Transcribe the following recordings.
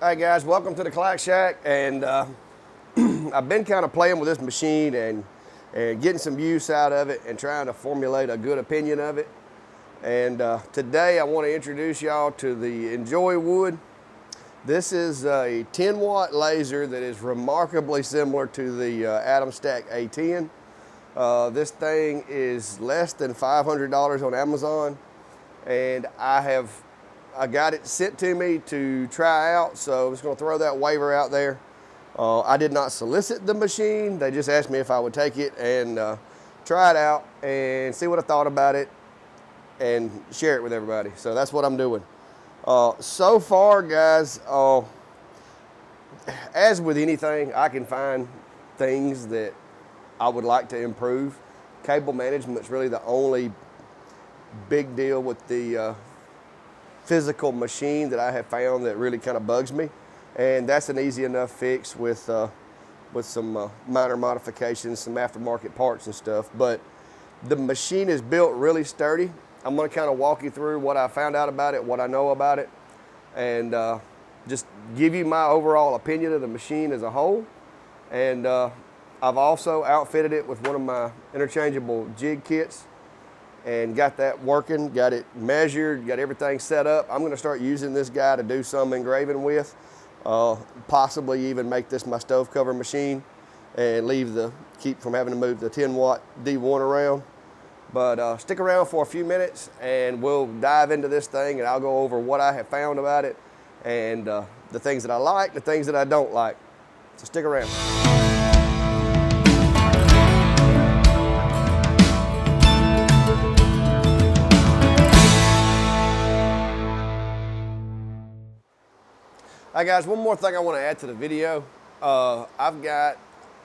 All right, guys, welcome to the Clack Shack. And I've been kind of playing with this machine and getting some use out of it and trying to formulate a good opinion of it. And today I want to introduce y'all to the Enjoywood. This is a 10-watt laser that is remarkably similar to the Atom Stack A10. This thing is less than $500 on Amazon, and I got it sent to me to try out, so I'm just going to throw that waiver out there. I did not solicit the machine. They just asked me if I would take it and try it out and see what I thought about it and share it with everybody. So that's what I'm doing. So far, guys, as with anything, I can find things that I would like to improve. Cable management's really the only big deal with the physical machine that I have found that really kind of bugs me, and that's an easy enough fix with some minor modifications, some aftermarket parts and stuff. But the machine is built really sturdy. I'm going to kind of walk you through what I found out about it, what I know about it, and just give you my overall opinion of the machine as a whole. And I've also outfitted it with one of my interchangeable jig kits and got that working, got it measured, got everything set up. I'm going to start using this guy to do some engraving with, possibly even make this my stove cover machine and keep from having to move the 10-watt D1 around. But stick around for a few minutes and we'll dive into this thing, and I'll go over what I have found about it and the things that I like, the things that I don't like. So stick around. All right, guys, one more thing I want to add to the video. I've got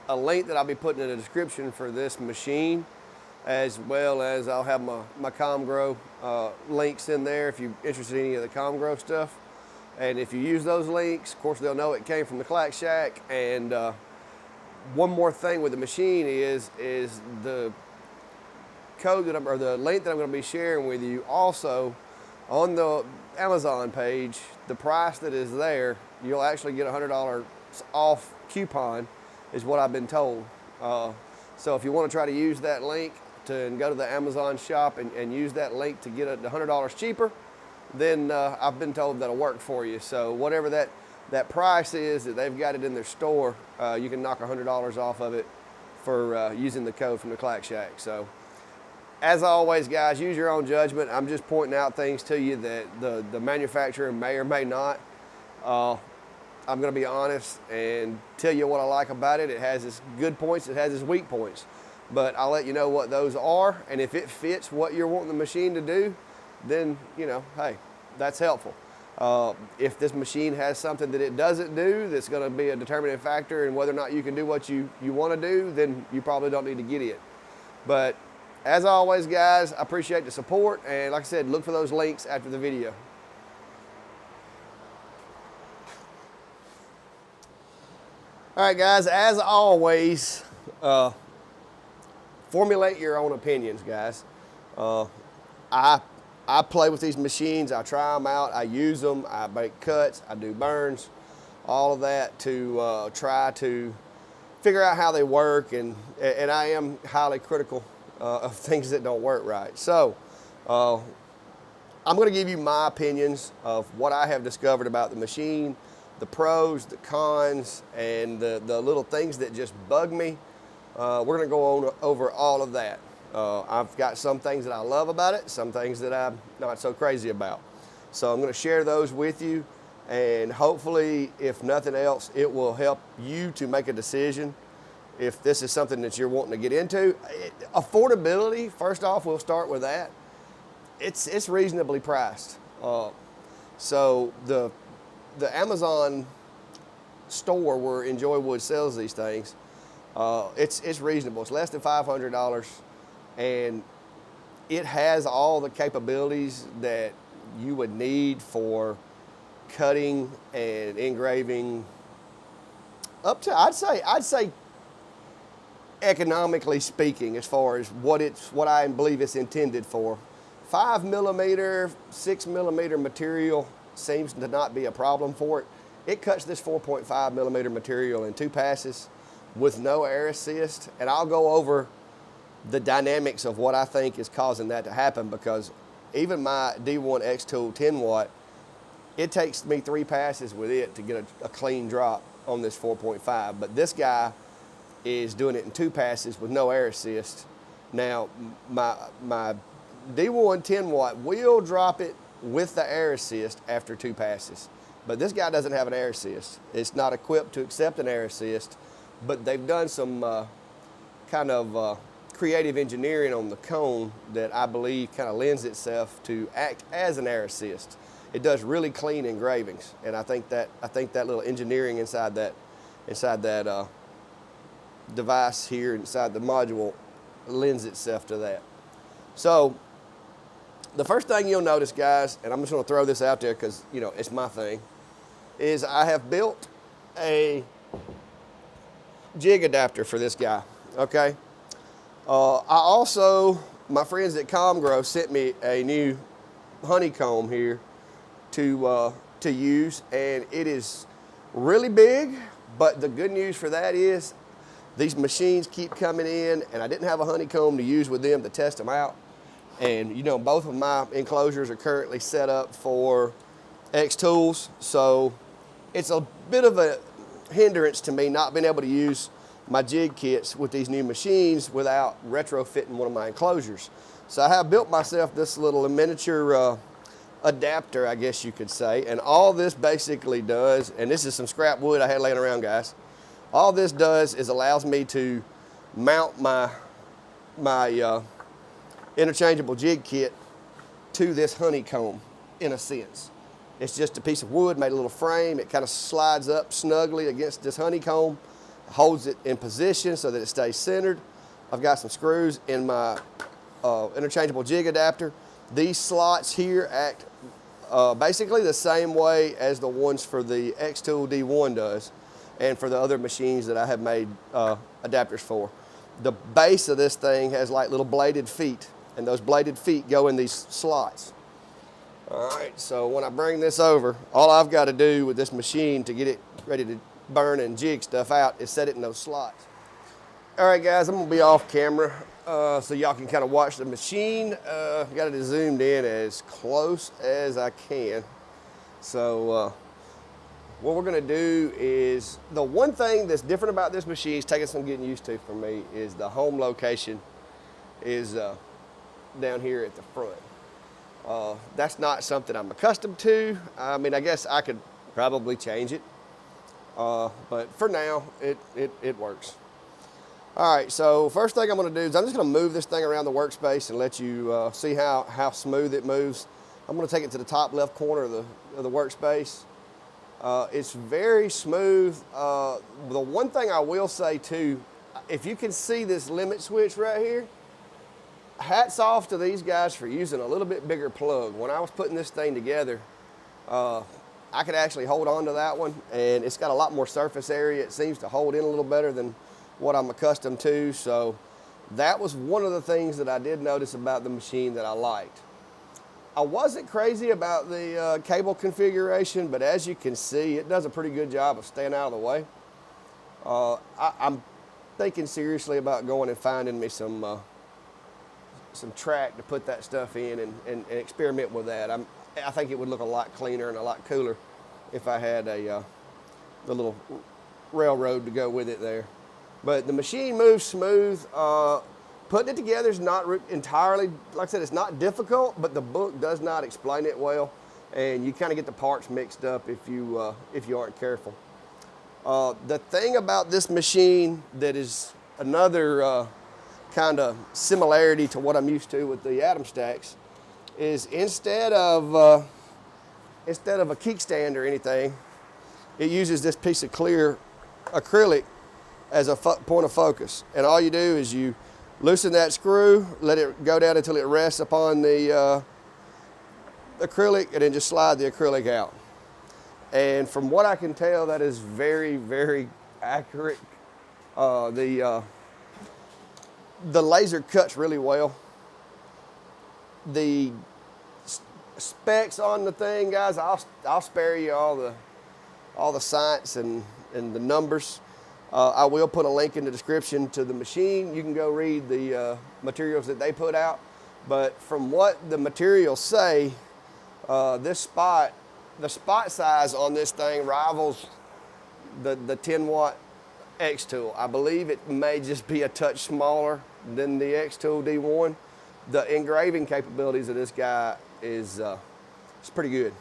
a link that I'll be putting in the description for this machine, as well as I'll have my ComGrow links in there if you're interested in any of the ComGrow stuff. And if you use those links, of course, they'll know it came from the Clack Shack. And one more thing with the machine is the code or the link that I'm going to be sharing with you. Also, on the Amazon page, the price that is there, you'll actually get a $100 off coupon, is what I've been told. So if you want to try to use that link and go to the Amazon shop and use that link to get it $100 cheaper, then I've been told that'll work for you. So whatever that price is that they've got it in their store, you can knock $100 off of it for using the code from the Clack Shack. So as always, guys, use your own judgment. I'm just pointing out things to you that the manufacturer may or may not. I'm going to be honest and tell you what I like about it. It has its good points, it has its weak points. But I'll let you know what those are, and if it fits what you're wanting the machine to do, then, you know, hey, that's helpful. If this machine has something that it doesn't do that's going to be a determining factor in whether or not you can do what you want to do, then you probably don't need to get it. But as always, guys, I appreciate the support, and like I said, look for those links after the video. All right, guys, as always, formulate your own opinions, guys. I play with these machines, I try them out, I use them, I make cuts, I do burns, all of that to try to figure out how they work, and I am highly critical of things that don't work right. So I'm going to give you my opinions of what I have discovered about the machine, the pros, the cons, and the little things that just bug me. We're going to go over all of that. I've got some things that I love about it, some things that I'm not so crazy about. So I'm going to share those with you, and hopefully, if nothing else, it will help you to make a decision if this is something that you're wanting to get into. Affordability, first off, we'll start with that. It's reasonably priced. So the Amazon store where Enjoywood sells these things, it's reasonable. It's less than $500, and it has all the capabilities that you would need for cutting and engraving up to, I'd say economically speaking, as far as what I believe it's intended for. 5mm, 6mm material seems to not be a problem for it. It cuts this 4.5 millimeter material in 2 passes with no air assist, and I'll go over the dynamics of what I think is causing that to happen, because even my D1 X tool 10 watt, it takes me 3 passes with it to get a clean drop on this 4.5, but this guy is doing it in 2 passes with no air assist. Now, my D1 10 watt will drop it with the air assist after 2 passes, but this guy doesn't have an air assist. It's not equipped to accept an air assist, but they've done some kind of creative engineering on the cone that I believe kind of lends itself to act as an air assist. It does really clean engravings, and I think that little engineering inside that device here inside the module lends itself to that. So the first thing you'll notice, guys, and I'm just going to throw this out there because, you know, it's my thing, is I have built a jig adapter for this guy. Okay. I also, my friends at Comgrow sent me a new honeycomb here to use, and it is really big, but the good news for that is these machines keep coming in, and I didn't have a honeycomb to use with them to test them out. And you know, both of my enclosures are currently set up for X tools, so it's a bit of a hindrance to me not being able to use my jig kits with these new machines without retrofitting one of my enclosures. So I have built myself this little miniature adapter, I guess you could say, and all this basically does, and this is some scrap wood I had laying around, guys. All this does is allows me to mount my interchangeable jig kit to this honeycomb, in a sense. It's just a piece of wood, made a little frame. It kind of slides up snugly against this honeycomb, holds it in position so that it stays centered. I've got some screws in my interchangeable jig adapter. These slots here act basically the same way as the ones for the X-Tool D1 does, and for the other machines that I have made adapters for. The base of this thing has like little bladed feet, and those bladed feet go in these slots. All right, so when I bring this over, all I've got to do with this machine to get it ready to burn and jig stuff out is set it in those slots. All right, guys, I'm gonna be off camera so y'all can kind of watch the machine. Got it zoomed in as close as I can. So what we're gonna do is, the one thing that's different about this machine, is taking some getting used to for me, is the home location is down here at the front. That's not something I'm accustomed to. I mean, I guess I could probably change it. But for now, it works. All right, so first thing I'm gonna do is I'm just gonna move this thing around the workspace and let you see how smooth it moves. I'm gonna take it to the top left corner of the workspace. It's very smooth. The one thing I will say too, if you can see this limit switch right here, hats off to these guys for using a little bit bigger plug. When I was putting this thing together, I could actually hold on to that one, and it's got a lot more surface area. It seems to hold in a little better than what I'm accustomed to. So that was one of the things that I did notice about the machine that I liked. I wasn't crazy about the cable configuration, but as you can see, it does a pretty good job of staying out of the way. I'm thinking seriously about going and finding me some track to put that stuff in and experiment with that. I think it would look a lot cleaner and a lot cooler if I had the little railroad to go with it there. But the machine moves smooth. Putting it together is not entirely, like I said, it's not difficult, but the book does not explain it well, and you kind of get the parts mixed up if you aren't careful. The thing about this machine that is another kind of similarity to what I'm used to with the atom stacks is instead of a kickstand or anything, it uses this piece of clear acrylic as a point of focus. And all you do is you loosen that screw, let it go down until it rests upon the acrylic, and then just slide the acrylic out. And from what I can tell, that is very, very accurate. The laser cuts really well. The specs on the thing, guys, I'll spare you all all the science and the numbers. I will put a link in the description to the machine. You can go read the materials that they put out. But from what the materials say, the spot size on this thing rivals the 10 watt X tool. I believe it may just be a touch smaller than the X tool D1. The engraving capabilities of this guy is it's pretty good.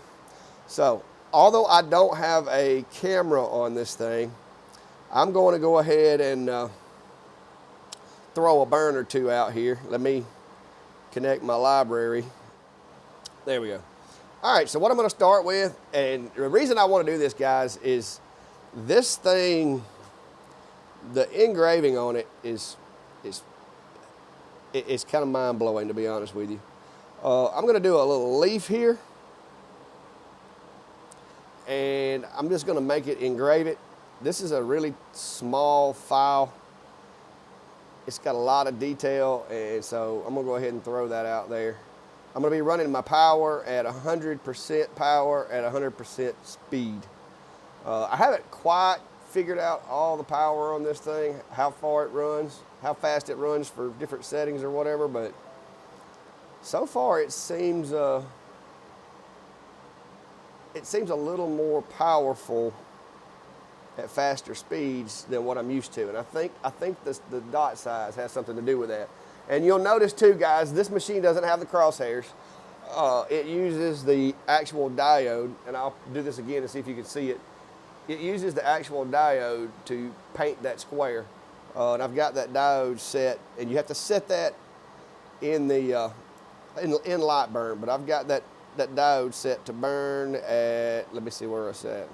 So although I don't have a camera on this thing, I'm going to go ahead and throw a burn or two out here. Let me connect my library. There we go. All right, so what I'm going to start with, and the reason I want to do this, guys, is this thing, the engraving on it is kind of mind-blowing, to be honest with you. I'm going to do a little leaf here, and I'm just going to make it engrave it. This is a really small file. It's got a lot of detail, and so I'm going to go ahead and throw that out there. I'm going to be running my power at 100% power at 100% speed. I haven't quite figured out all the power on this thing, how far it runs, how fast it runs for different settings or whatever, but so far it seems a little more powerful at faster speeds than what I'm used to, and I think the dot size has something to do with that. And you'll notice too, guys, this machine doesn't have the crosshairs. It uses the actual diode, and I'll do this again to see if you can see it. It uses the actual diode to paint that square. And I've got that diode set, and you have to set that in the in light burn, but I've got that diode set to burn at, let me see where it's at.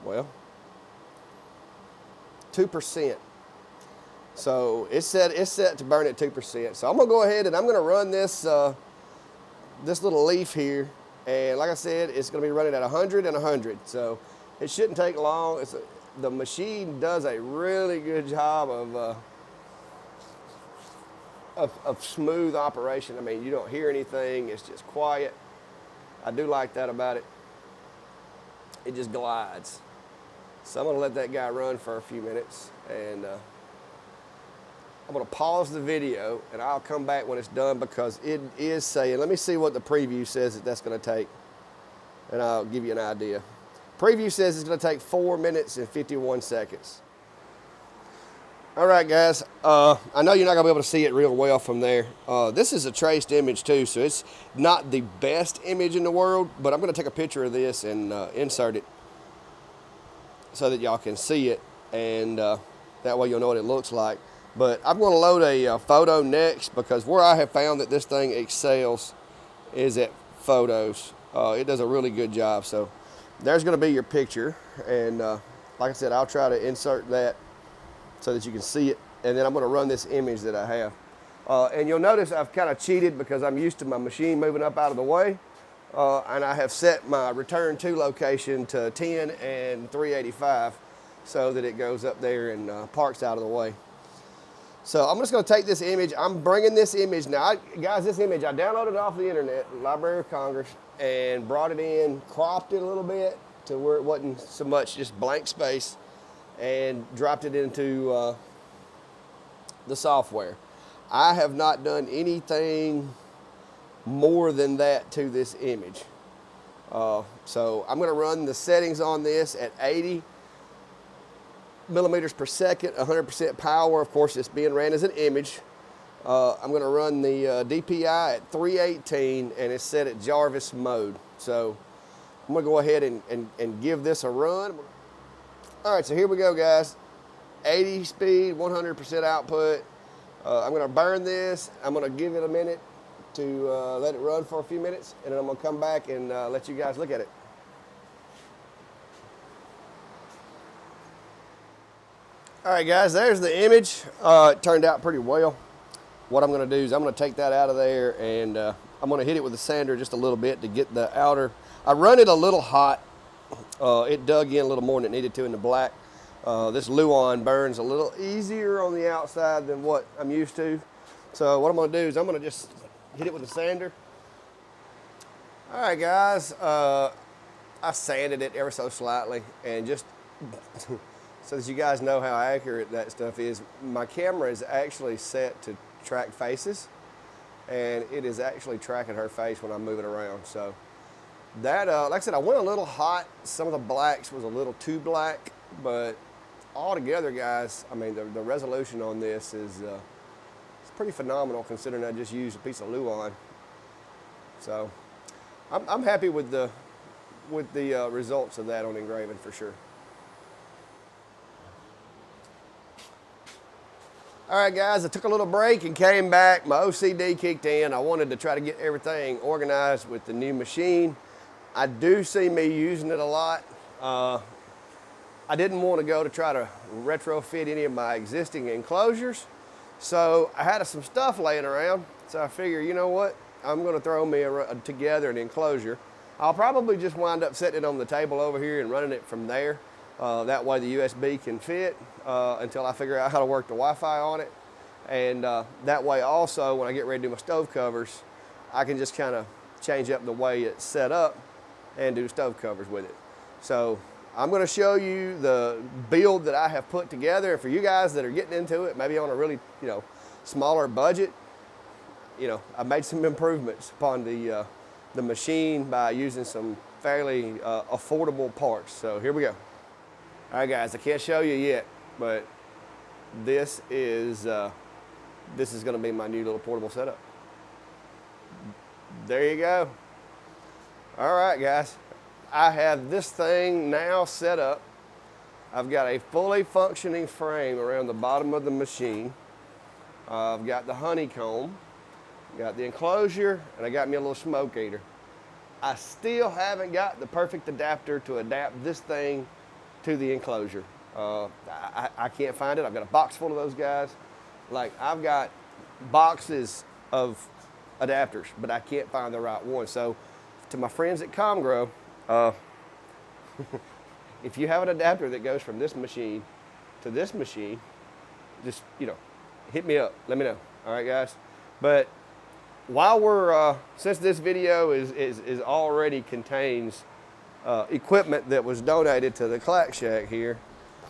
Well, 2%. So it's set to burn at 2%. So I'm gonna go ahead and I'm gonna run this this little leaf here, and like I said, it's gonna be running at 100 and 100. So it shouldn't take long. The machine does a really good job of smooth operation. I mean, you don't hear anything. It's just quiet. I do like that about it. It just glides. So I'm going to let that guy run for a few minutes, and I'm going to pause the video, and I'll come back when it's done, because it is saying, let me see what the preview says that's going to take, and I'll give you an idea. Preview says it's going to take 4 minutes and 51 seconds. All right, guys, I know you're not going to be able to see it real well from there. This is a traced image too, so it's not the best image in the world, but I'm going to take a picture of this and insert it so that y'all can see it, and that way you'll know what it looks like. But I'm going to load a photo next, because where I have found that this thing excels is at photos. It does a really good job. So there's going to be your picture, and like I said, I'll try to insert that so that you can see it, and then I'm going to run this image that I have. And you'll notice I've kind of cheated, because I'm used to my machine moving up out of the way, and I have set my return to location to 10 and 385 so that it goes up there and parks out of the way. So I'm just going to take this image. I'm bringing this image now. Guys, this image I downloaded off the internet, Library of Congress, and brought it in, cropped it a little bit to where it wasn't so much just blank space, and dropped it into the software. I have not done anything more than that to this image. So I'm going to run the settings on this at 80 millimeters per second, 100% power. Of course, it's being ran as an image. I'm going to run the DPI at 318, and it's set at Jarvis mode. So I'm going to go ahead and give this a run. All right, so here we go, guys. 80 speed, 100% output. I'm going to burn this. I'm going to give it a minute to let it run for a few minutes, and then I'm going to come back and let you guys look at it. All right, guys, there's the image. It turned out pretty well. What I'm going to do is I'm going to take that out of there, and I'm going to hit it with a sander just a little bit to get the outer. I run it a little hot. It dug in a little more than it needed to in the black. This Luan burns a little easier on the outside than what I'm used to. So what I'm going to do is I'm going to just hit it with a sander, All right, guys, I sanded it ever so slightly, and just so that you guys know how accurate that stuff is, my camera is actually set to track faces, and it is actually tracking her face when I move it around. So that, like I said, I went a little hot. Some of the blacks was a little too black, but altogether, guys, I mean, the resolution on this is it's pretty phenomenal considering I just used a piece of Luan. So I'm happy with the results of that on engraving for sure. All right, guys, I took a little break and came back. My OCD kicked in. I wanted to try to get everything organized with the new machine. I do see me using it a lot. I didn't want to go to try to retrofit any of my existing enclosures. So I had some stuff laying around. So I figure, you know what? I'm going to throw me together an enclosure. I'll probably just wind up setting it on the table over here and running it from there. That way the USB can fit until I figure out how to work the Wi-Fi on it. And that way also, when I get ready to do my stove covers, I can just kind of change up the way it's set up and do stove covers with it. So I'm going to show you the build that I have put together. And for you guys that are getting into it, maybe on a really, smaller budget, I made some improvements upon the machine by using some fairly affordable parts. So here we go. All right, guys, I can't show you yet, but this is going to be my new little portable setup. There you go. All right, guys, I have this thing now set up. I've got a fully functioning frame around the bottom of the machine. I've got the honeycomb, got the enclosure, and I got me a little smoke eater. I still haven't got the perfect adapter to adapt this thing to the enclosure. I can't find it. I've got a box full of those guys. Like, I've got boxes of adapters, but I can't find the right one. So to my friends at ComGrow, if you have an adapter that goes from this machine to this machine, just, hit me up, let me know. All right, guys. But while we're, since this video is already contains equipment that was donated to the Clack Shack here,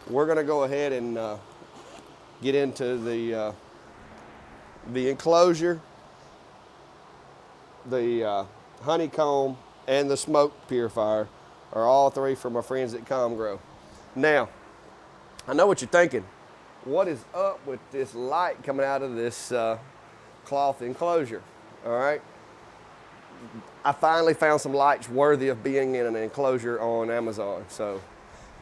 we're gonna go ahead and get into the enclosure, the honeycomb, and the smoke purifier are all three from my friends at ComGrow. Now, I know what you're thinking. What is up with this light coming out of this cloth enclosure? All right. I finally found some lights worthy of being in an enclosure on Amazon. So,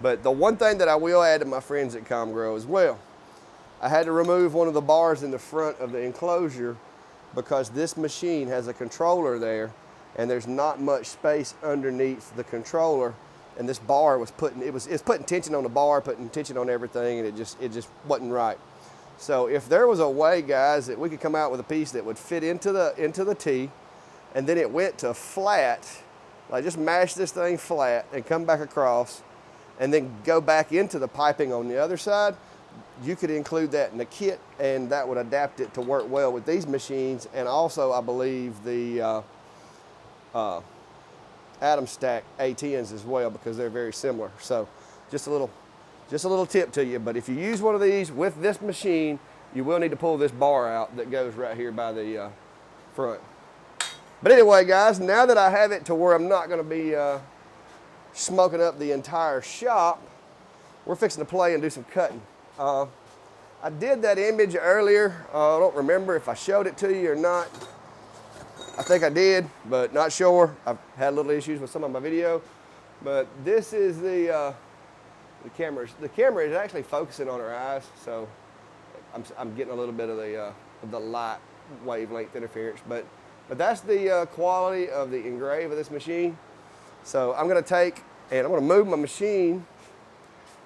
but the one thing that I will add to my friends at ComGrow as well, I had to remove one of the bars in the front of the enclosure because this machine has a controller there and there's not much space underneath the controller, and this bar was it's putting tension on the bar, putting tension on everything, and it just wasn't right. So if there was a way, guys, that we could come out with a piece that would fit into the T, and then it went to flat, like just mash this thing flat and come back across, and then go back into the piping on the other side, you could include that in the kit, and that would adapt it to work well with these machines, and also I believe the Atom Stack A10s as well, because they're very similar. So just a little tip to you. But if you use one of these with this machine, you will need to pull this bar out that goes right here by the front. But anyway, guys, now that I have it to where I'm not going to be smoking up the entire shop, we're fixing to play and do some cutting. I did that image earlier. I don't remember if I showed it to you or not. I think I did, but not sure. I've had little issues with some of my video. But this is the camera. The camera is actually focusing on her eyes, so I'm getting a little bit of the light wavelength interference. But that's the quality of the engrave of this machine. So I'm going to take and I'm going to move my machine,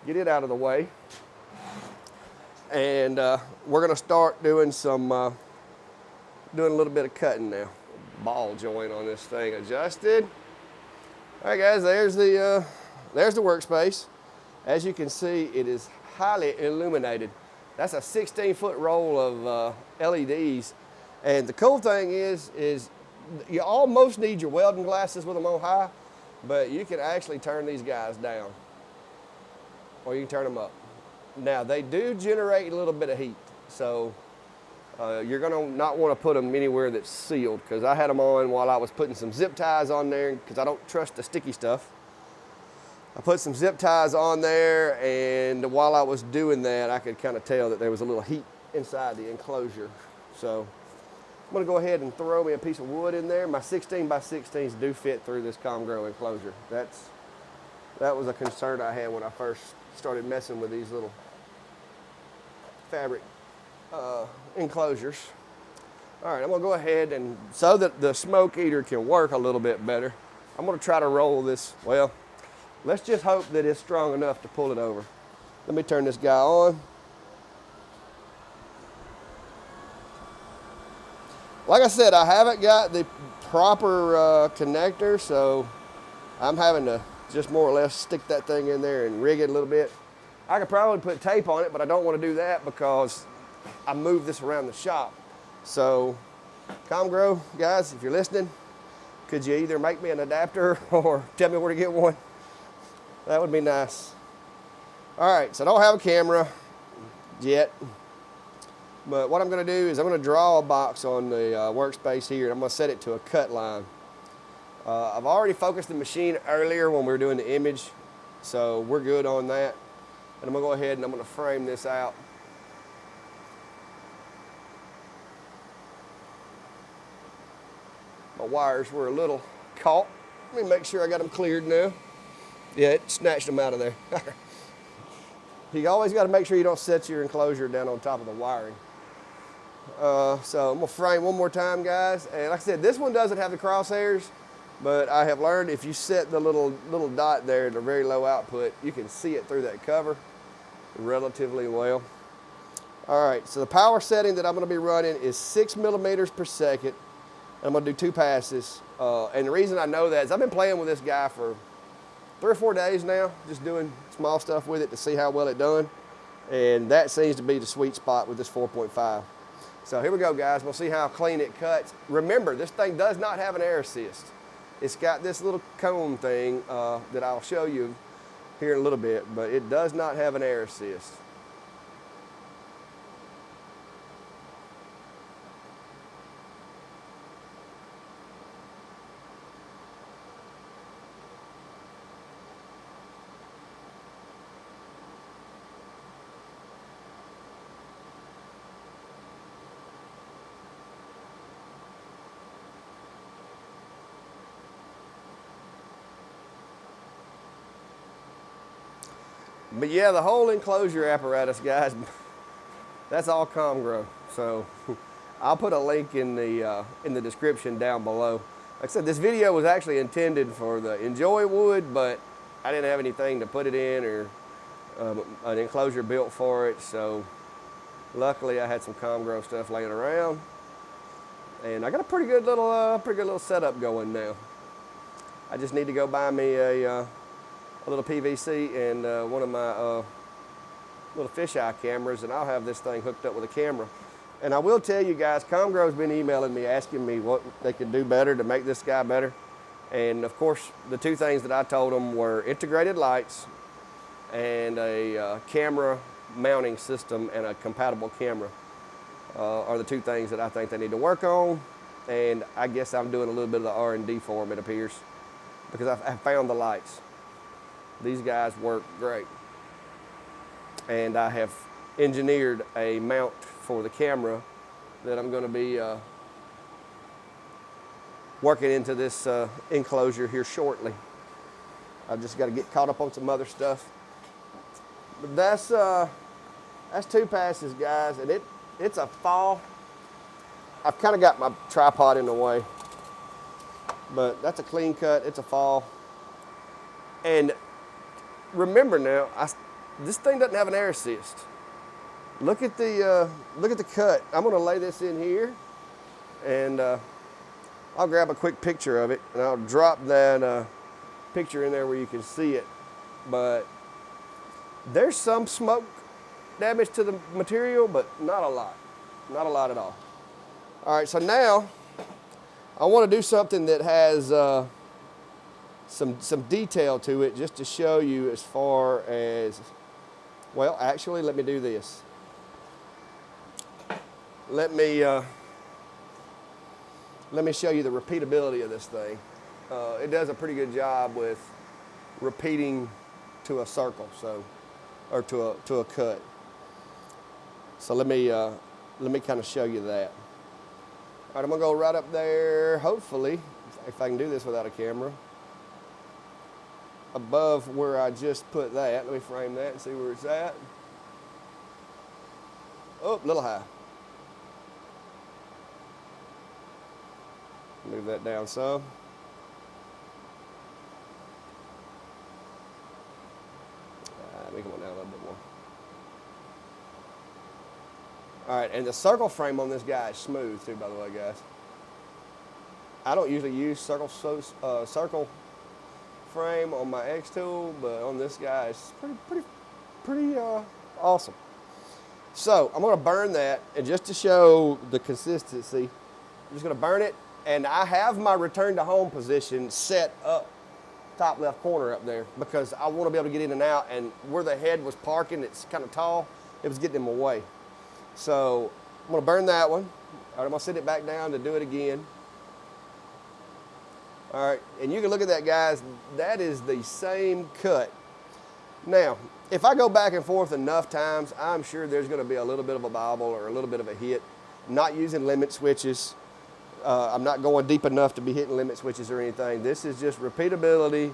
get it out of the way, and we're going to start doing doing a little bit of cutting now. Ball joint on this thing adjusted. All right, guys, there's the workspace. As you can see, it is highly illuminated. That's a 16-foot roll of LEDs. And the cool thing is you almost need your welding glasses with them on high, but you can actually turn these guys down, or you can turn them up. Now, they do generate a little bit of heat, so you're gonna not wanna put them anywhere that's sealed, because I had them on while I was putting some zip ties on there, because I don't trust the sticky stuff. I put some zip ties on there, and while I was doing that, I could kind of tell that there was a little heat inside the enclosure. So I'm gonna go ahead and throw me a piece of wood in there. My 16 by 16s do fit through this ComGrow enclosure. That was a concern I had when I first started messing with these little fabric enclosures. All right, I'm gonna go ahead and, so that the smoke eater can work a little bit better, I'm gonna try to roll this, well, let's just hope that it's strong enough to pull it over. Let me turn this guy on. Like I said, I haven't got the proper connector, so I'm having to just more or less stick that thing in there and rig it a little bit. I could probably put tape on it, but I don't want to do that because I moved this around the shop. So, ComGrow, guys, if you're listening, could you either make me an adapter or tell me where to get one? That would be nice. All right, so I don't have a camera yet, but what I'm gonna do is I'm gonna draw a box on the workspace here, and I'm gonna set it to a cut line. I've already focused the machine earlier when we were doing the image, so we're good on that. And I'm gonna go ahead and I'm gonna frame this out. My wires were a little caught. Let me make sure I got them cleared now. Yeah, it snatched them out of there. You always got to make sure you don't set your enclosure down on top of the wiring. So I'm gonna frame one more time, guys. And like I said, this one doesn't have the crosshairs, but I have learned if you set the little dot there at a very low output, you can see it through that cover relatively well. All right, so the power setting that I'm gonna be running is 6 millimeters per second. I'm gonna do 2 passes. And the reason I know that is I've been playing with this guy for 3 or 4 days now, just doing small stuff with it to see how well it done. And that seems to be the sweet spot with this 4.5. So here we go, guys. We'll see how clean it cuts. Remember, this thing does not have an air assist. It's got this little cone thing that I'll show you here in a little bit, but it does not have an air assist. But yeah, the whole enclosure apparatus, guys, that's all ComGrow. So I'll put a link in the description down below. Like I said, this video was actually intended for the Enjoywood, but I didn't have anything to put it in or an enclosure built for it. So luckily I had some ComGrow stuff laying around, and I got a pretty good little setup going now. I just need to go buy me a little PVC and one of my little fisheye cameras, and I'll have this thing hooked up with a camera. And I will tell you guys, ComGrow's been emailing me asking me what they could do better to make this guy better. And of course, the 2 things that I told them were integrated lights and a camera mounting system and a compatible camera are the 2 things that I think they need to work on. And I guess I'm doing a little bit of the R&D for them, it appears, because I found the lights. These guys work great. And I have engineered a mount for the camera that I'm going to be working into this enclosure here shortly. I've just got to get caught up on some other stuff. But that's 2 passes, guys, and it's a fall. I've kind of got my tripod in the way, but that's a clean cut. It's a fall. And remember now, this thing doesn't have an air assist. Look at the cut. I'm gonna lay this in here, and I'll grab a quick picture of it, and I'll drop that picture in there where you can see it. But there's some smoke damage to the material, but not a lot. Not a lot at all. All right, so now I want to do something that has some detail to it, just to show you as far as, well, actually, let me do this. Let me show you the repeatability of this thing. It does a pretty good job with repeating to a circle, so, or to a cut. So let me kind of show you that. All right, I'm gonna go right up there, hopefully, if I can do this without a camera, above where I just put that. Let me frame that and see where it's at. Oh, a little high. Move that down some. Let me come on down a little bit more. All right, and the circle frame on this guy is smooth too, by the way, guys. I don't usually use circle frame on my X tool, but on this guy, it's pretty awesome. So I'm gonna burn that, and just to show the consistency, I'm just gonna burn it, and I have my return to home position set up top left corner up there because I want to be able to get in and out, and where the head was parking, it's kind of tall, it was getting in my way. So I'm gonna burn that one. All right, I'm gonna sit it back down to do it again. All right, and you can look at that, guys, that is the same cut. Now, if I go back and forth enough times, I'm sure there's gonna be a little bit of a bobble or a little bit of a hit. I'm not using limit switches. I'm not going deep enough to be hitting limit switches or anything. This is just repeatability,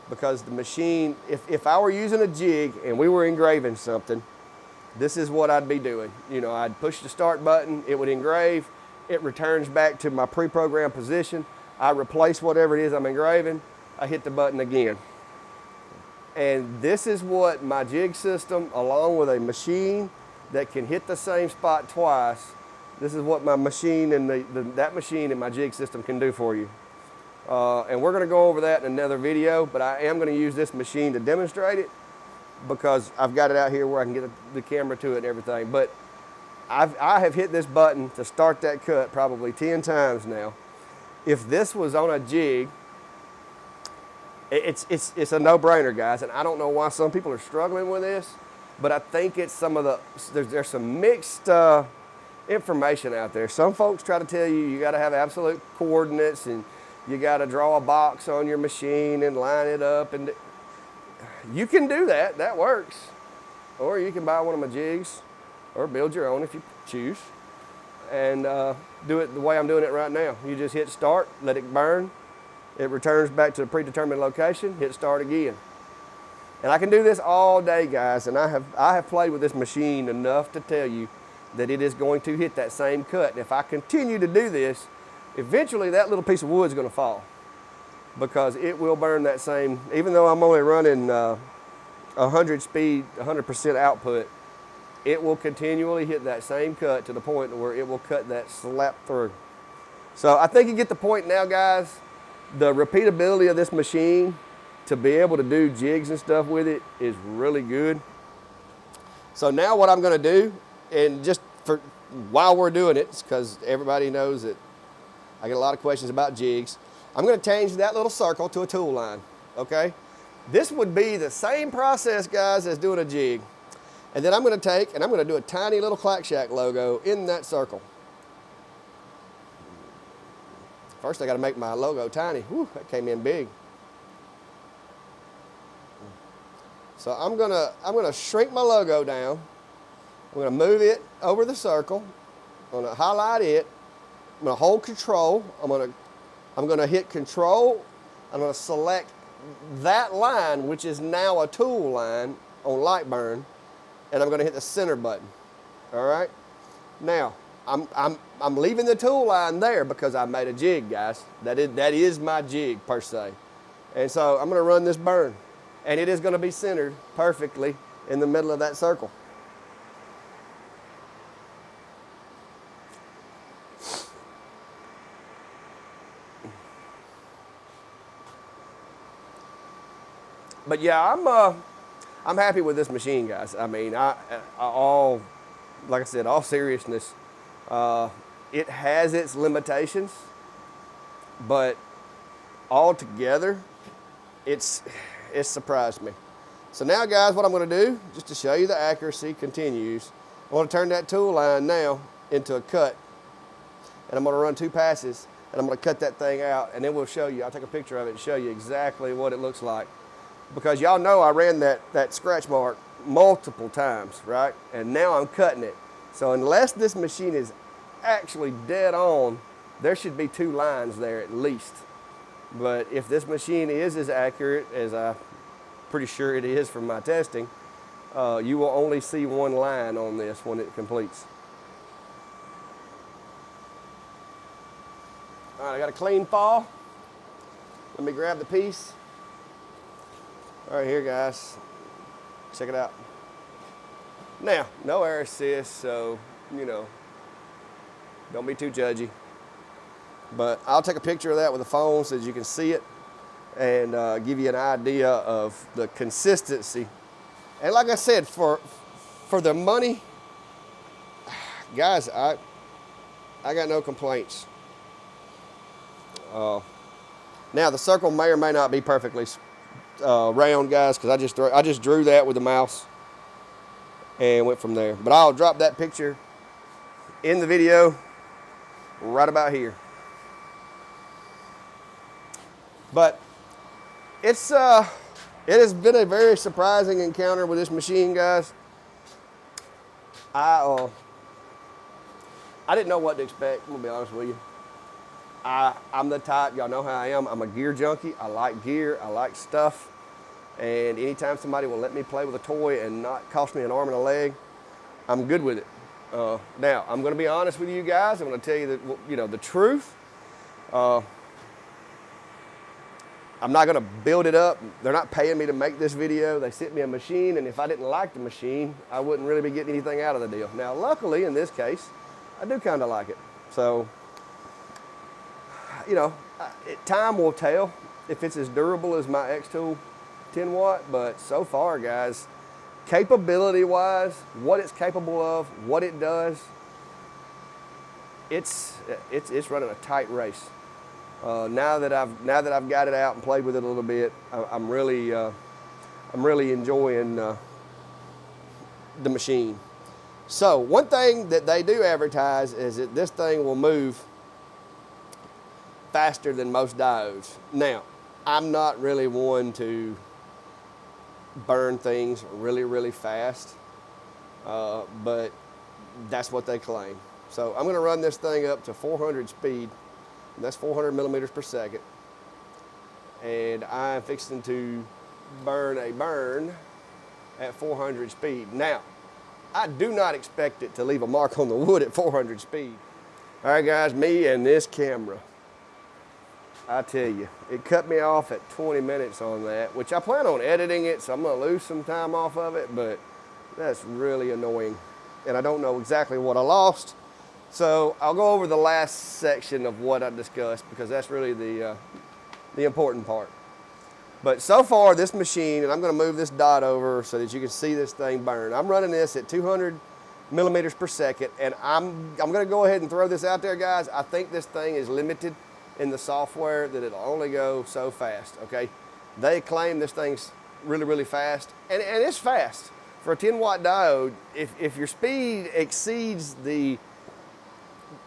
because the machine, if I were using a jig and we were engraving something, this is what I'd be doing. You know, I'd push the start button, it would engrave, it returns back to my pre-programmed position, I replace whatever it is I'm engraving, I hit the button again. And this is what my jig system, along with a machine that can hit the same spot twice, this is what my machine and that machine and my jig system can do for you. And we're gonna go over that in another video, but I am gonna use this machine to demonstrate it because I've got it out here where I can get the camera to it and everything. But I have hit this button to start that cut probably 10 times now. If this was on a jig, it's a no-brainer, guys, and I don't know why some people are struggling with this, but I think it's some of the, there's some mixed information out there. Some folks try to tell you you got to have absolute coordinates and you got to draw a box on your machine and line it up, and you can do that, that works. Or you can buy one of my jigs or build your own if you choose, and do it the way I'm doing it right now. You just hit start, let it burn, it returns back to the predetermined location, hit start again. And I can do this all day, guys, and I have played with this machine enough to tell you that it is going to hit that same cut. And if I continue to do this, eventually that little piece of wood is going to fall, because it will burn that same, even though I'm only running 100 speed, 100% output, it will continually hit that same cut to the point where it will cut that slap through. So I think you get the point now, guys. The repeatability of this machine to be able to do jigs and stuff with it is really good. So now what I'm gonna do, and just for while we're doing it, because everybody knows that I get a lot of questions about jigs, I'm gonna change that little circle to a tool line, okay? This would be the same process, guys, as doing a jig. And then I'm gonna take, and I'm gonna do a tiny little Clack Shack logo in that circle. First I gotta make my logo tiny. Whew, that came in big. So I'm gonna shrink my logo down. I'm gonna move it over the circle. I'm gonna highlight it. I'm gonna hold control. I'm gonna hit control. I'm gonna select that line, which is now a tool line on light burn, and I'm gonna hit the center button. All right. Now I'm leaving the tool line there because I made a jig, guys. That is my jig per se. And so I'm gonna run this burn, and it is gonna be centered perfectly in the middle of that circle. But yeah, I'm happy with this machine, guys. I mean, like I said, all seriousness, it has its limitations, but all together, it's surprised me. So now guys, what I'm gonna do, just to show you the accuracy continues, I wanna turn that tool line now into a cut, and I'm gonna run 2 passes, and I'm gonna cut that thing out, and then we'll show you, I'll take a picture of it and show you exactly what it looks like. Because y'all know I ran that scratch mark multiple times, right? And now I'm cutting it. So unless this machine is actually dead on, there should be 2 lines there at least. But if this machine is as accurate as I'm pretty sure it is from my testing, you will only see 1 line on this when it completes. All right, I got a clean fall. Let me grab the piece. All right, here guys, check it out. Now, no air assist, so, you know, don't be too judgy. But I'll take a picture of that with the phone so that you can see it and give you an idea of the consistency. And like I said, for the money, guys, I got no complaints. Now the circle may or may not be perfectly round, guys, because I just drew that with the mouse and went from there. But I'll drop that picture in the video right about here. But it has been a very surprising encounter with this machine, guys. I didn't know what to expect, I'm gonna be honest with you. I'm the type, y'all know how I am, I'm a gear junkie. I like gear, I like stuff. And anytime somebody will let me play with a toy and not cost me an arm and a leg, I'm good with it. Now, I'm gonna be honest with you guys. I'm gonna tell you the truth. I'm not gonna build it up. They're not paying me to make this video. They sent me a machine, and if I didn't like the machine, I wouldn't really be getting anything out of the deal. Now, luckily, in this case, I do kind of like it. So, you know, time will tell if it's as durable as my X-Tool 10 watt, but so far, guys, capability-wise, what it's capable of, what it does, it's running a tight race. Now that I've got it out and played with it a little bit, I'm really enjoying the machine. So one thing that they do advertise is that this thing will move faster than most diodes. Now, I'm not really one to burn things really fast, but that's what they claim. So I'm going to run this thing up to 400 speed. And that's 400 millimeters per second. And I'm fixing to burn a burn at 400 speed. Now, I do not expect it to leave a mark on the wood at 400 speed. All right, guys, me and this camera. I tell you, it cut me off at 20 minutes on that, which I plan on editing it, so I'm gonna lose some time off of it, but that's really annoying. And I don't know exactly what I lost. So I'll go over the last section of what I discussed because that's really the important part. But so far this machine, and I'm gonna move this dot over so that you can see this thing burn. I'm running this at 200 millimeters per second, and I'm gonna go ahead and throw this out there, guys. I think this thing is limited in the software that it'll only go so fast, okay? They claim this thing's really fast, and it's fast. For a 10 watt diode, if your speed exceeds the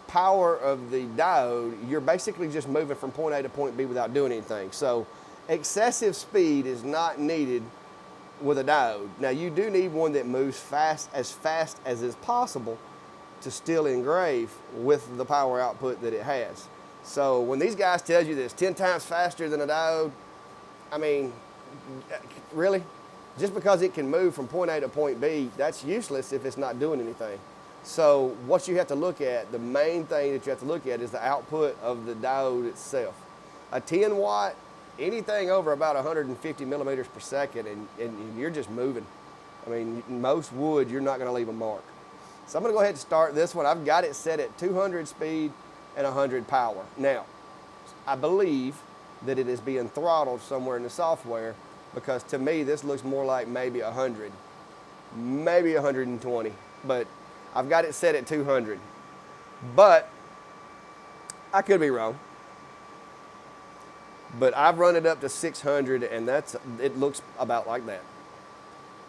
power of the diode, you're basically just moving from point A to point B without doing anything. So excessive speed is not needed with a diode. Now you do need one that moves fast as is possible to still engrave with the power output that it has. So when these guys tell you that it's 10 times faster than a diode, I mean, really? Just because it can move from point A to point B, that's useless if it's not doing anything. So what you have to look at, the main thing that you have to look at is the output of the diode itself. A 10 watt, anything over about 150 millimeters per second, and you're just moving. I mean, most wood, you're not gonna leave a mark. So I'm gonna go ahead and start this one. I've got it set at 200 speed and 100 power. Now, I believe that it is being throttled somewhere in the software because to me, this looks more like maybe 100, maybe 120, but I've got it set at 200, but I could be wrong. But I've run it up to 600, and it looks about like that.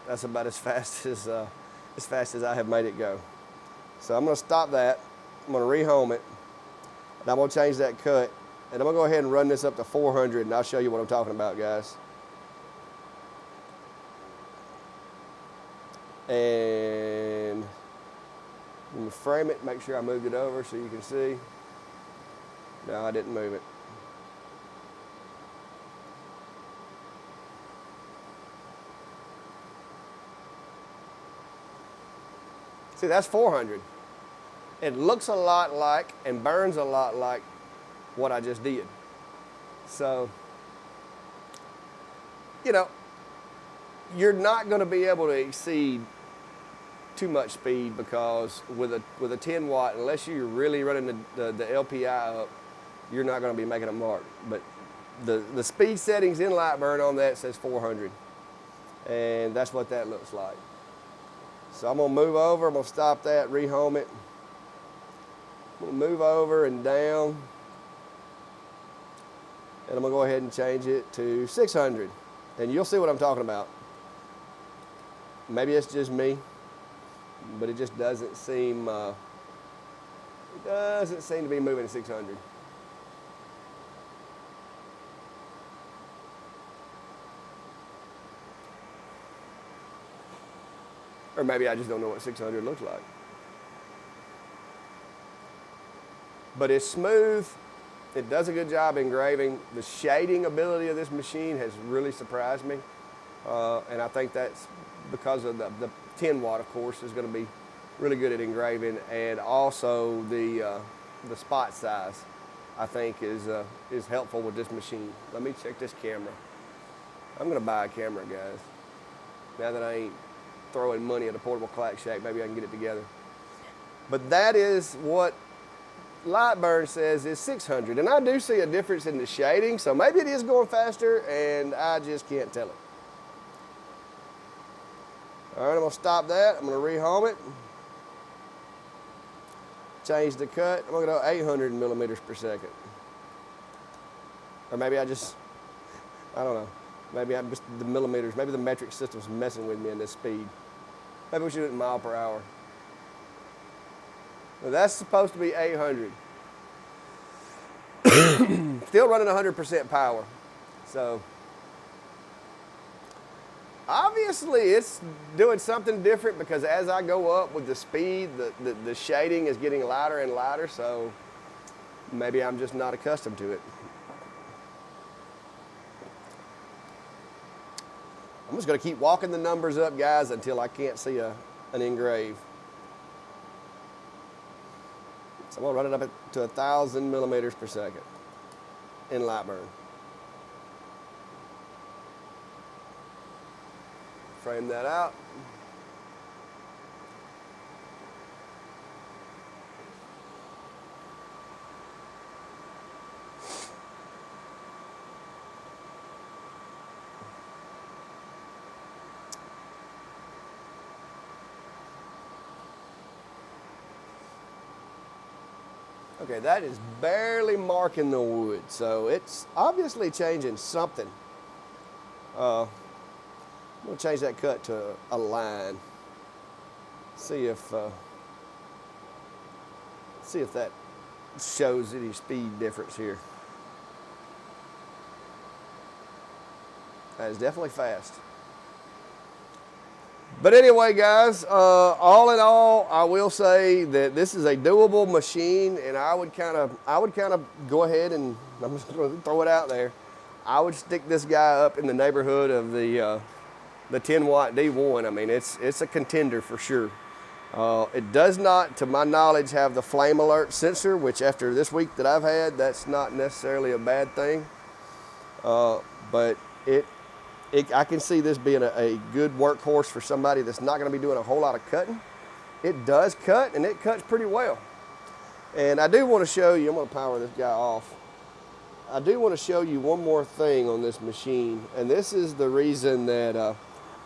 That's about as fast as I have made it go. So I'm going to stop that. I'm going to rehome it, and I'm going to change that cut, and I'm going to go ahead and run this up to 400, and I'll show you what I'm talking about, guys. And I'm going to frame it, make sure I moved it over so you can see. No, I didn't move it. See, that's 400. It looks a lot like and burns a lot like what I just did. So, you know, you're not going to be able to exceed too much speed, because with a 10 watt, unless you're really running the LPI up, you're not going to be making a mark. But the speed settings in Lightburn on that says 400, and that's what that looks like. So I'm going to move over, I'm going to stop that, rehome it. I'm going to move over and down, and I'm going to go ahead and change it to 600, and you'll see what I'm talking about. Maybe it's just me, but it just doesn't seem to be moving to 600. Or maybe I just don't know what 600 looks like. But it's smooth. It does a good job engraving. The shading ability of this machine has really surprised me. And I think that's because of the 10 watt, of course, is going to be really good at engraving. And also the spot size, I think, is helpful with this machine. Let me check this camera. I'm going to buy a camera, guys. Now that I ain't throwing money at a portable clack shack, maybe I can get it together. But that is what Lightburn says is 600, and I do see a difference in the shading, so maybe it is going faster and I just can't tell it. All right, I'm going to stop that. I'm going to rehome it, change the cut. I'm going to go 800 millimeters per second. Or maybe I don't know. Maybe I'm just the millimeters, maybe the metric system's messing with me in this speed. Maybe we should do it in mile per hour. Now that's supposed to be 800. Still running 100% power. So obviously it's doing something different, because as I go up with the speed, the shading is getting lighter and lighter, so maybe I'm just not accustomed to it. I'm just going to keep walking the numbers up, guys, until I can't see an engrave. So I'm going to run it up to 1,000 millimeters per second in Lightburn. Frame that out. Okay, that is barely marking the wood, so it's obviously changing something. I'm going to change that cut to a line. See if that shows any speed difference here. That is definitely fast. But anyway, guys, all in all, I will say that this is a doable machine, and I would kind of go ahead and, I'm just going to throw it out there, I would stick this guy up in the neighborhood of the 10 watt D1. I mean, it's a contender for sure. It does not, to my knowledge, have the flame alert sensor, which after this week that I've had, that's not necessarily a bad thing. But I can see this being a good workhorse for somebody that's not going to be doing a whole lot of cutting. It does cut, and it cuts pretty well. And I do want to show you, I'm going to power this guy off. I do want to show you one more thing on this machine, and this is the reason that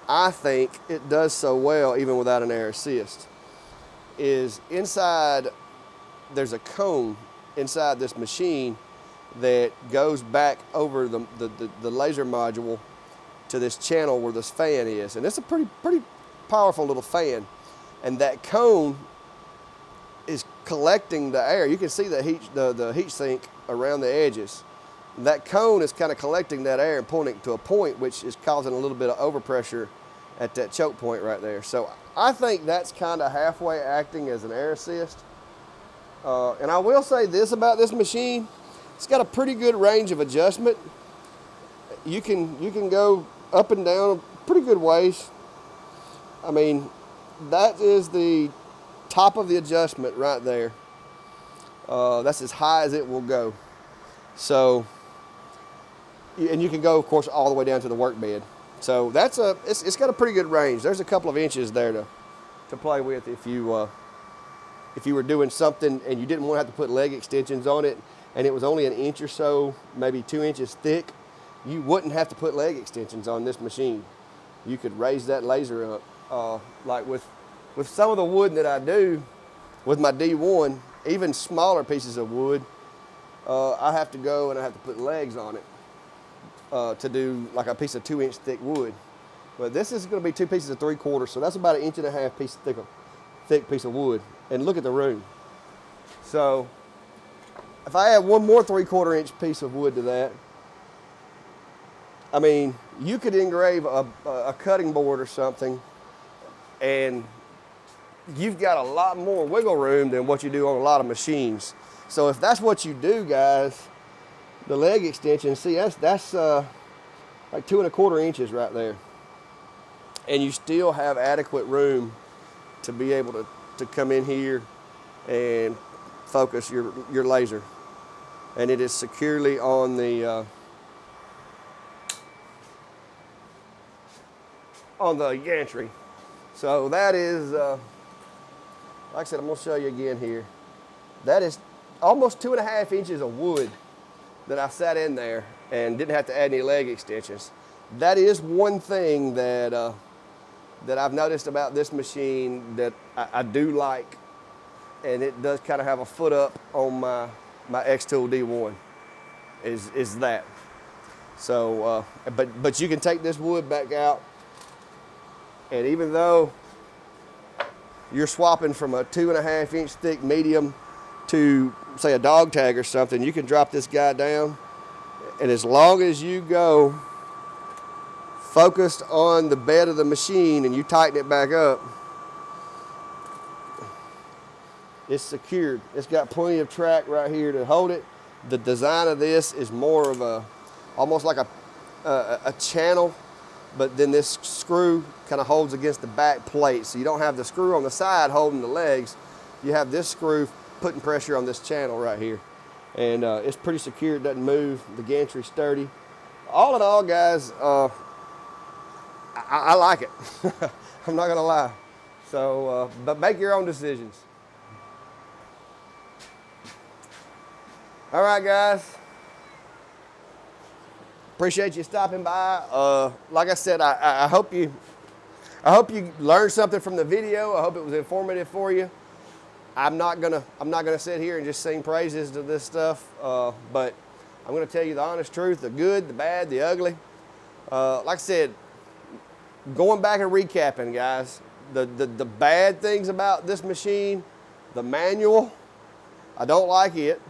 I think it does so well even without an air assist, is inside, there's a cone inside this machine, that goes back over the laser module to this channel where this fan is. And it's a pretty powerful little fan. And that cone is collecting the air. You can see the heat sink around the edges. That cone is kind of collecting that air and pulling it to a point, which is causing a little bit of overpressure at that choke point right there. So I think that's kind of halfway acting as an air assist. And I will say this about this machine, it's got a pretty good range of adjustment. You can go up and down pretty good ways. I mean, that is the top of the adjustment right there. That's as high as it will go. So, and you can go, of course, all the way down to the work bed. So that's it's got a pretty good range. There's a couple of inches there to play with if you were doing something and you didn't want to have to put leg extensions on it, and it was only an inch or so, maybe 2 inches thick, you wouldn't have to put leg extensions on this machine. You could raise that laser up. Like with some of the wood that I do with my D1, even smaller pieces of wood, I have to go and I have to put legs on it to do like a piece of 2 inch thick wood. But this is going to be 2 pieces of 3/4, so that's about 1.5 inch piece thick piece of wood. And look at the room. So if I add one more 3/4 inch piece of wood to that, I mean, you could engrave a cutting board or something, and you've got a lot more wiggle room than what you do on a lot of machines. So if that's what you do, guys, the leg extension, see, that's like 2 1/4 inches right there. And you still have adequate room to be able to come in here and focus your laser. And it is securely on the gantry. So that is, like I said, I'm gonna show you again here. That is almost 2.5 inches of wood that I sat in there and didn't have to add any leg extensions. That is one thing that that I've noticed about this machine that I do like, and it does kind of have a foot up on my X-Tool D1, is that. So, but you can take this wood back out, and even though you're swapping from a 2.5 inch thick medium to, say, a dog tag or something, you can drop this guy down, and as long as you go focused on the bed of the machine and you tighten it back up, it's secured. It's got plenty of track right here to hold it. The design of this is more of almost like a channel, but then this screw kind of holds against the back plate. So you don't have the screw on the side holding the legs. You have this screw putting pressure on this channel right here. And it's pretty secure, it doesn't move. The gantry's sturdy. All in all, guys, I like it. I'm not gonna lie. So, but make your own decisions. All right, guys. Appreciate you stopping by. Like I said, I hope you learned something from the video. I hope it was informative for you. I'm not gonna sit here and just sing praises to this stuff, but I'm gonna tell you the honest truth, the good, the bad, the ugly. Like I said, going back and recapping, guys, the bad things about this machine, the manual, I don't like it,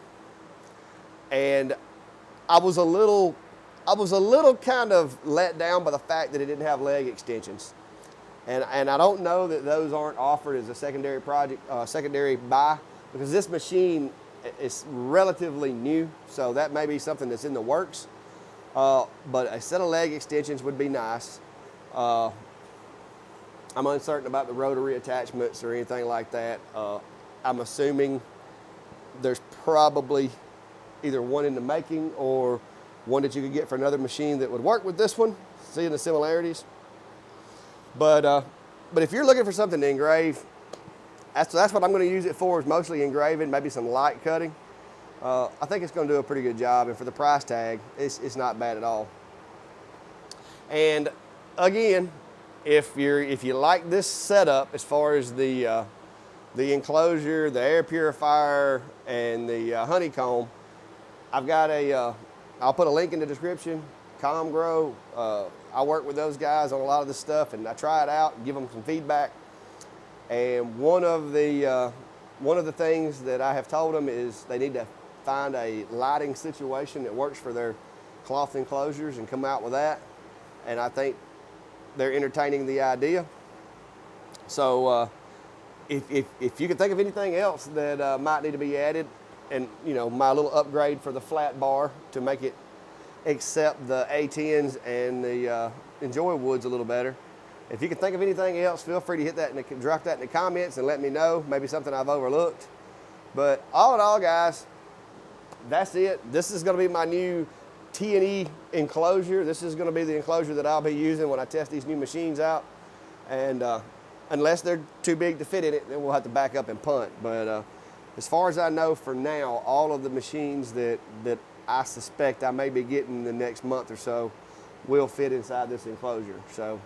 and I was a little kind of let down by the fact that it didn't have leg extensions. And I don't know that those aren't offered as a secondary buy, because this machine is relatively new, so that may be something that's in the works. But a set of leg extensions would be nice. I'm uncertain about the rotary attachments or anything like that. I'm assuming there's probably either one in the making or one that you could get for another machine that would work with this one, seeing the similarities. But if you're looking for something to engrave, that's what I'm going to use it for, is mostly engraving, maybe some light cutting. I think it's going to do a pretty good job, and for the price tag, it's not bad at all. And again, if you like this setup as far as the enclosure, the air purifier, and the honeycomb, I've got I'll put a link in the description, ComGrow. I work with those guys on a lot of this stuff, and I try it out and give them some feedback. And one of the things that I have told them is they need to find a lighting situation that works for their cloth enclosures and come out with that. And I think they're entertaining the idea. So if you can think of anything else that might need to be added, and you know, my little upgrade for the flat bar to make it accept the A10s and the Enjoywoods a little better. If you can think of anything else, feel free to hit that drop that in the comments and let me know. Maybe something I've overlooked. But all in all, guys, that's it. This is going to be my new T&E enclosure. This is going to be the enclosure that I'll be using when I test these new machines out. And unless they're too big to fit in it, then we'll have to back up and punt. But as far as I know for now, all of the machines that I suspect I may be getting in the next month or so will fit inside this enclosure. So,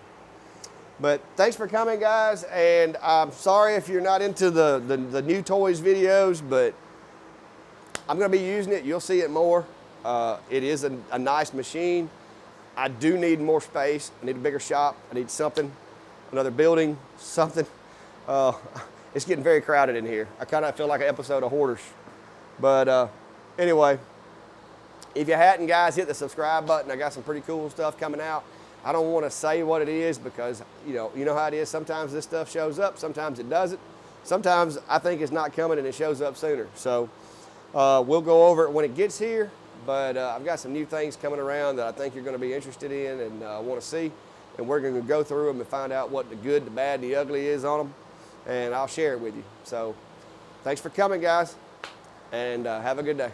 but thanks for coming, guys. And I'm sorry if you're not into the new toys videos, but I'm going to be using it. You'll see it more. It is a nice machine. I do need more space. I need a bigger shop. I need something, another building, something. It's getting very crowded in here. I kind of feel like an episode of Hoarders. But anyway, if you hadn't, guys, hit the subscribe button. I got some pretty cool stuff coming out. I don't want to say what it is because, you know how it is. Sometimes this stuff shows up, sometimes it doesn't. Sometimes I think it's not coming and it shows up sooner. So we'll go over it when it gets here. But I've got some new things coming around that I think you're going to be interested in and want to see. And we're going to go through them and find out what the good, the bad, the ugly is on them. And I'll share it with you. So thanks for coming, guys, and have a good day.